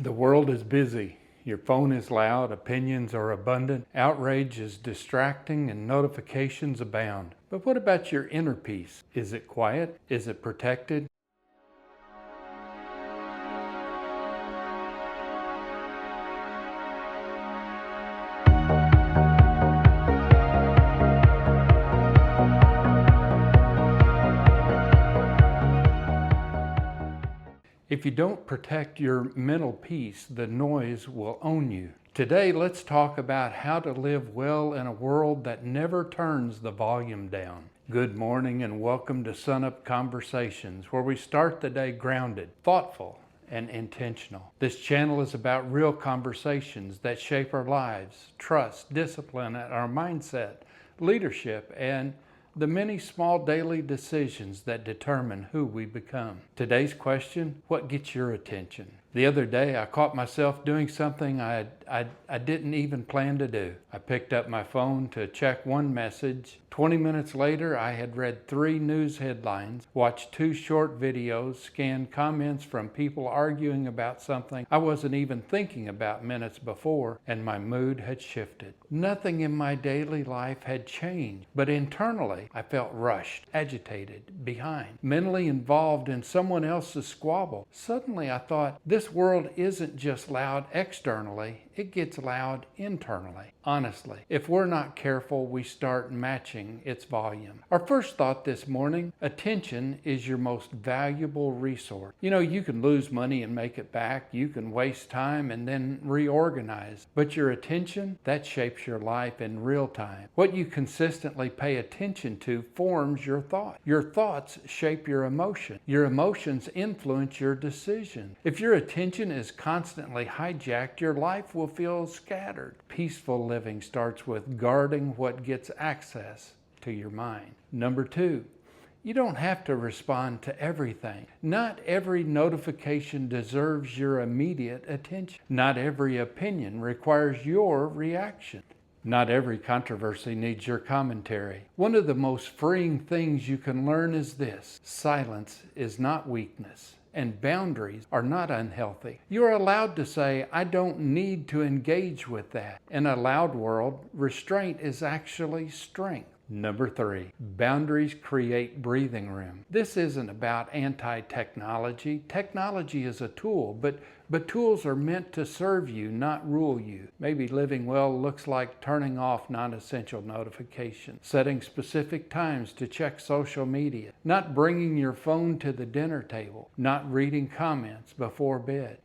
The world is busy. Your phone is loud, opinions are abundant, outrage is distracting, and notifications abound. But what about your inner peace? Is it quiet? Is it protected? If you don't protect your mental peace, the noise will own you. Today, let's talk about how to live well in a world that never turns the volume down. Good morning and welcome to Sunup Conversations, where we start the day grounded, thoughtful, and intentional. This channel is about real conversations that shape our lives, trust, discipline, our mindset, leadership, and the many small daily decisions that determine who we become. Today's question, what gets your attention? The other day, I caught myself doing something I didn't even plan to do. I picked up my phone to check one message. 20 minutes later, I had read 3 news headlines, watched 2 short videos, scanned comments from people arguing about something I wasn't even thinking about minutes before, and my mood had shifted. Nothing in my daily life had changed, but internally, I felt rushed, agitated, behind, mentally involved in someone else's squabble. Suddenly, I thought, this world isn't just loud externally, it gets loud internally. Honestly, if we're not careful, we start matching its volume. Our first thought this morning, attention is your most valuable resource. You can lose money and make it back. You can waste time and then reorganize. But your attention, that shapes your life in real time. What you consistently pay attention to forms your thought. Your thoughts shape your emotion. Your emotions influence your decision. If your attention is constantly hijacked, your life will feel scattered. Peaceful living starts with guarding what gets access to your mind. Number 2, you don't have to respond to everything. Not every notification deserves your immediate attention. Not every opinion requires your reaction. Not every controversy needs your commentary. One of the most freeing things you can learn is this: silence is not weakness, and boundaries are not unhealthy. You are allowed to say, I don't need to engage with that. In a loud world, restraint is actually strength. Number 3, boundaries create breathing room. This isn't about anti-technology. Technology is a tool, but tools are meant to serve you, not rule you. Maybe living well looks like turning off non-essential notifications, setting specific times to check social media, not bringing your phone to the dinner table, not reading comments before bed.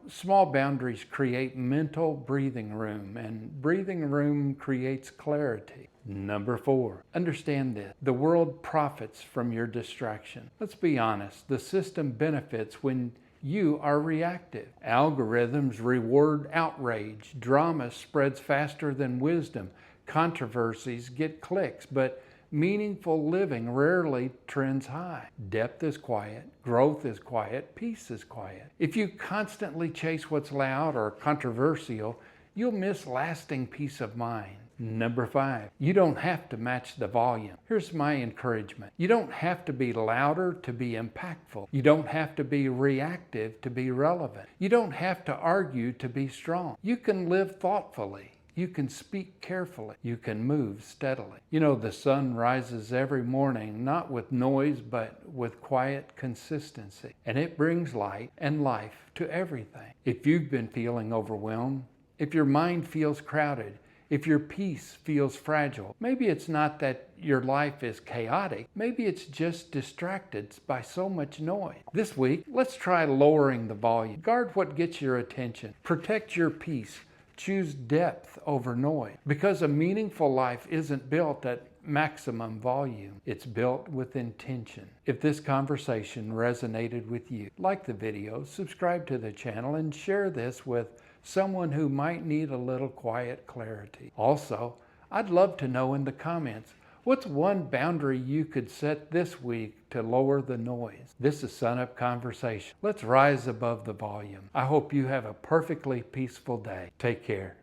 Small boundaries create mental breathing room, and breathing room creates clarity. Number 4, understand this: the world profits from your distraction. Let's be honest, the system benefits when you are reactive. Algorithms reward outrage. Drama spreads faster than wisdom. Controversies get clicks, but meaningful living rarely trends high. Depth is quiet, growth is quiet, peace is quiet. If you constantly chase what's loud or controversial, you'll miss lasting peace of mind. Number 5, you don't have to match the volume. Here's my encouragement. You don't have to be louder to be impactful. You don't have to be reactive to be relevant. You don't have to argue to be strong. You can live thoughtfully. You can speak carefully. You can move steadily. The sun rises every morning, not with noise, but with quiet consistency. And it brings light and life to everything. If you've been feeling overwhelmed, if your mind feels crowded, if your peace feels fragile, maybe it's not that your life is chaotic. Maybe it's just distracted by so much noise. This week, let's try lowering the volume. Guard what gets your attention. Protect your peace. Choose depth over noise. Because a meaningful life isn't built at maximum volume. It's built with intention. If this conversation resonated with you, like the video, subscribe to the channel, and share this with someone who might need a little quiet clarity. Also, I'd love to know in the comments, what's one boundary you could set this week to lower the noise? This is Sunup Conversation. Let's rise above the volume. I hope you have a perfectly peaceful day. Take care.